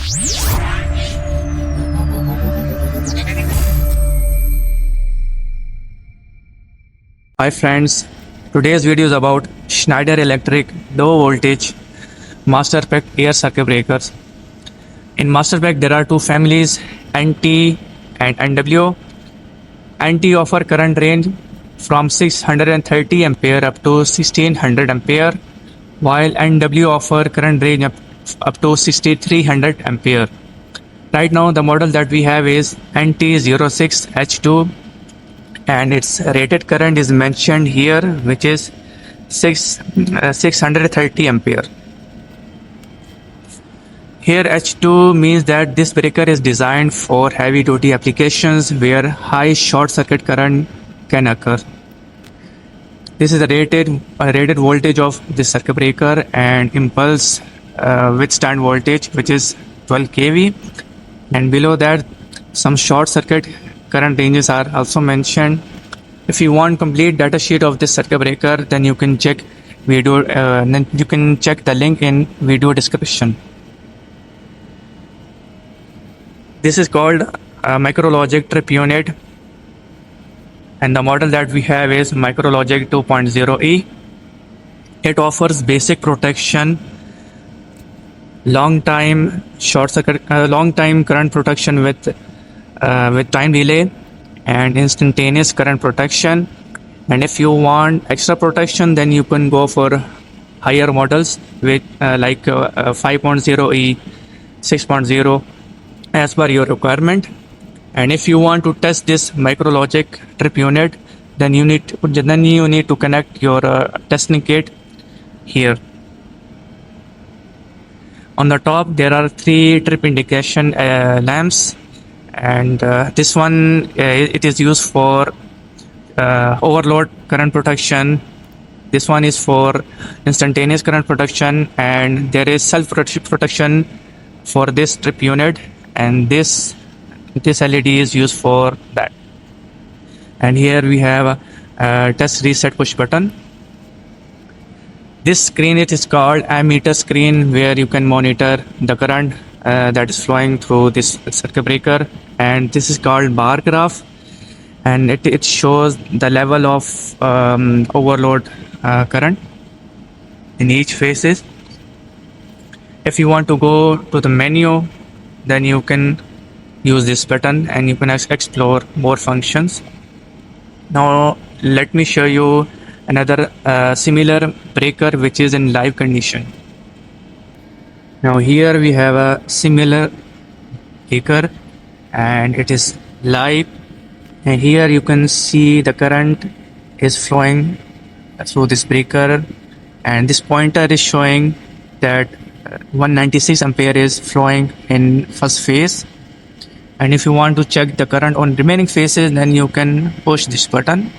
Hi friends, today's video is about Schneider electric low voltage master pack air circuit breakers. In master pack there are two families, NT and NW. NT offer current range from 630 ampere up to 1600 ampere, while NW offer current range up to 6300 ampere. Right now the model that we have is NT06H2 and its rated current is mentioned here, which is 630 ampere. Here H2 means that this breaker is designed for heavy duty applications where high short circuit current can occur. This is the rated voltage of this circuit breaker, and impulse withstand voltage, which is 12 kV, and below that some short circuit current ranges are also mentioned. If you want complete data sheet of this circuit breaker, then you can check the link in video description. This is called Micrologic trip unit, and the model that we have is Micrologic 2.0e. It offers basic protection, long time current protection with time delay, and instantaneous current protection. And if you want extra protection, then you can go for higher models with like 5.0e, 6.0 as per your requirement. And if you want to test this Micrologic trip unit, then you need to connect your testing kit here. On the top there are 3 trip indication lamps, and this one it is used for overload current protection. This one is for instantaneous current protection, and there is self protection for this trip unit, and this LED is used for that. And here we have a test reset push button. This screen, it is called ammeter screen, where you can monitor the current that is flowing through this circuit breaker, and this is called bar graph, and it shows the level of overload current in each phases. If you want to go to the menu, then you can use this button and you can explore more functions. Now let me show you another similar breaker which is in live condition. Now here we have a similar breaker and it is live, and here you can see the current is flowing through this breaker, and this pointer is showing that 196 ampere is flowing in first phase. And if you want to check the current on remaining phases, then you can push this button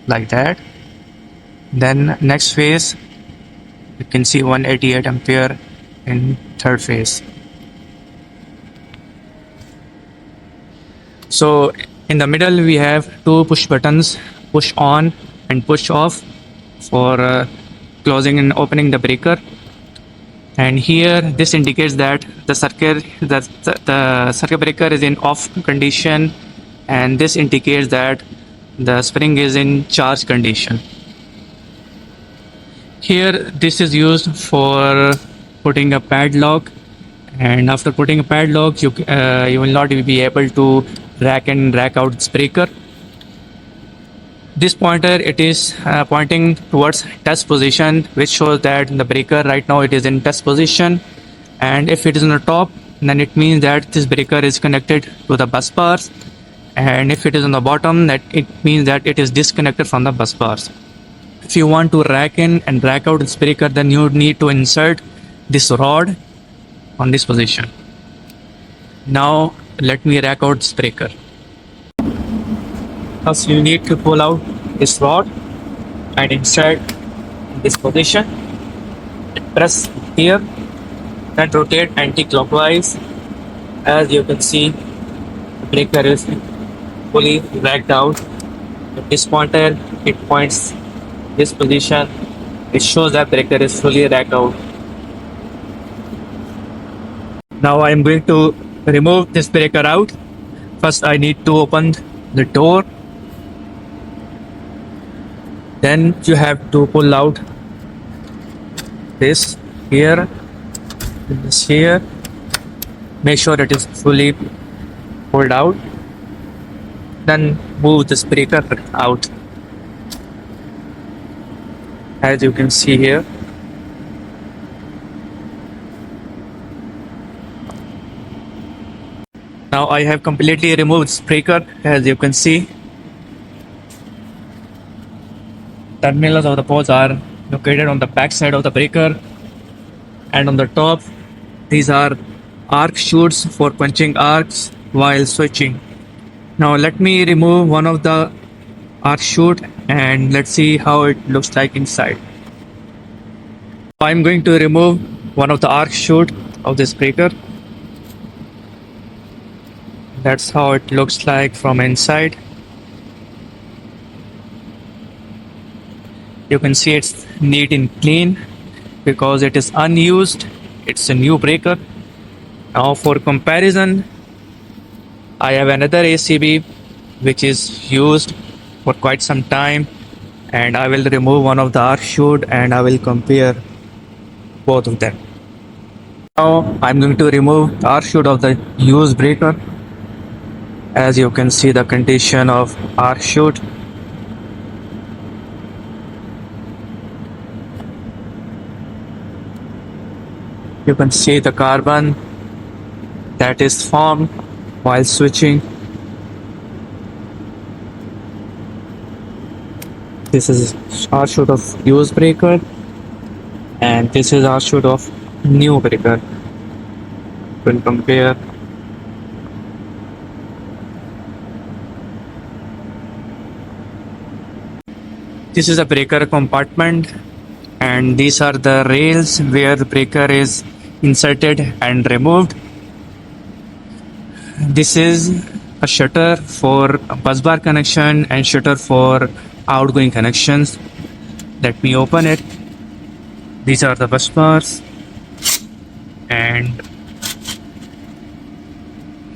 like that. Then next phase, you can see 188 ampere in third phase. So in the middle we have 2 push buttons, push on and push off, for closing and opening the breaker. And here this indicates that the circuit breaker is in off condition, and this indicates that the spring is in charge condition. Here this is used for putting a padlock, and after putting a padlock you will not be able to rack in rack out this breaker. This pointer, it is pointing towards test position, which shows that the breaker right now it is in test position, and if it is on the top, then it means that this breaker is connected to the bus bars, and if it is on the bottom, that it means that it is disconnected from the bus bars. If you want to rack in and rack out this breaker, then you need to insert this rod on this position. Now let me rack out this breaker. First you need to pull out this rod and insert this position. Press here and rotate anti-clockwise. As you can see, the breaker is fully racked out. With this pointer, it points this position. It shows that breaker is fully racked out. Now I am going to remove this breaker out. First I need to open the door. Then you have to pull out this here, this here. Make sure it is fully pulled out. Then move this breaker out. As you can see here. Now I have completely removed this breaker. As you can see, terminals of the poles are located on the back side of the breaker, and on the top these are arc chutes for punching arcs while switching. Now let me remove one of the arc chute and let's see how it looks like inside. I'm going to remove one of the arc chute of this breaker. That's how it looks like from inside. You can see it's neat and clean because it is unused. It's a new breaker. Now for comparison, I have another ACB which is used for quite some time, and I will remove one of the arc chute and I will compare both of them. Now I'm going to remove the arc chute of the used breaker. As you can see the condition of arc chute. You can see the carbon that is formed while switching. This is arc chute of used breaker and this is arc chute of new breaker. We'll compare. This is a breaker compartment and these are the rails where the breaker is inserted and removed. This is a shutter for busbar connection and shutter for outgoing connections. Let me open it. These are the bus bars and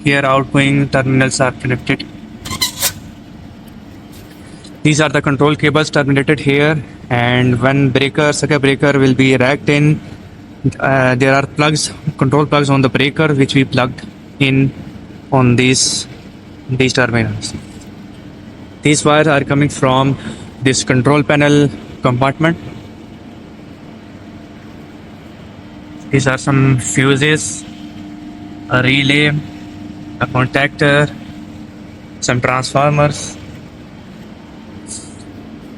here outgoing terminals are connected. These are the control cables terminated here, and when circuit breaker will be racked in, there are control plugs on the breaker which we plugged in on these terminals. These wires are coming from this control panel compartment. These are some fuses, a relay, a contactor, some transformers.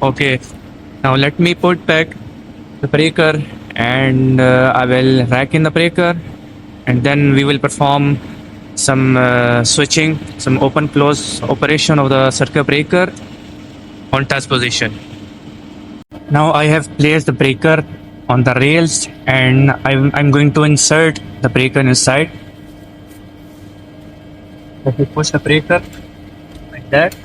Okay, now let me put back the breaker and I will rack in the breaker, and then we will perform some switching, some open close operation of the circuit breaker on test position. Now I have placed the breaker on the rails and I'm going to insert the breaker inside. Let me push the breaker like that.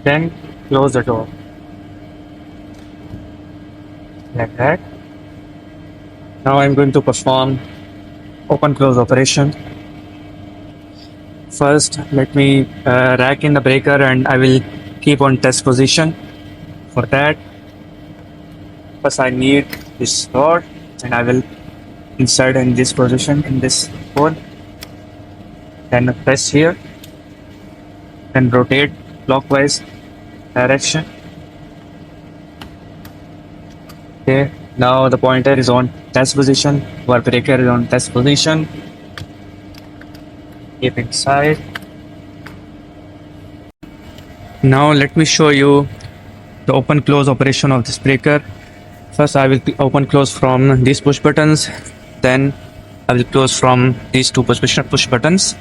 Then close the door like that. Now I'm going to perform open close operation. First let me rack in the breaker and I will keep on test position. For that, first I need this rod and I will insert in this position in this hole. Then press here, then rotate clockwise direction. Okay, now the pointer is on test position, our breaker is on test position. Keep inside. Now let me show you the open close operation of this breaker. First I will open close from these push buttons, then I will close from these two push buttons.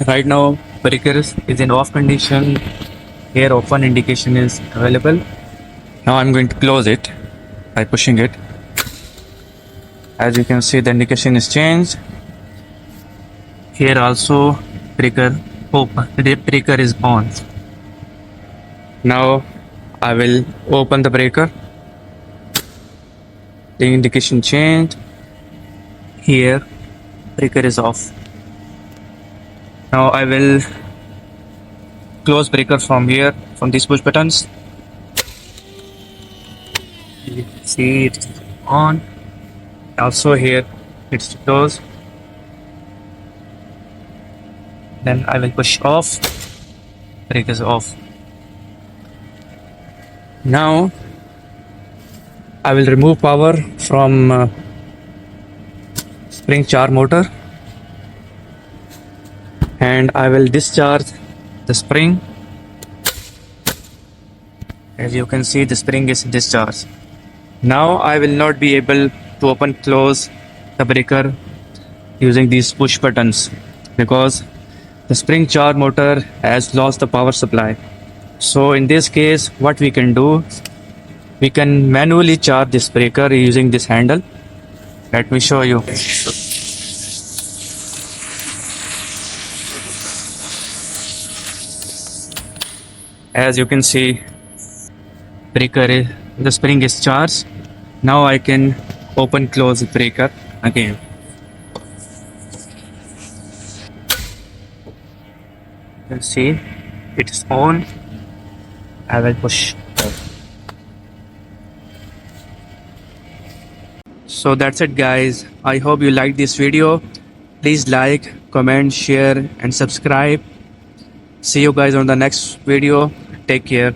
Right now breaker is in off condition. Here open indication is available. Now I'm going to close it by pushing it. As you can see, the indication is changed. Here also breaker open, the breaker is on. Now I will open the breaker. The indication changed. Here, breaker is off. Now I will close breaker from here, from these push buttons. You can see it's on. Also here, it's closed. Then I will push off. Breaker is off. Now I will remove power from spring jar motor, and I will discharge the spring. As you can see, the spring is discharged. Now I will not be able to open close the breaker using these push buttons because the spring jar motor has lost the power supply. So in this case, what we can do, we can manually charge this breaker using this handle. Let me show you. As you can see, the spring is charged. Now I can open close the breaker again. You can see it is on. I will push. So that's it, guys. I hope you liked this video. Please like, comment, share and subscribe. See you guys on the next video. Take care.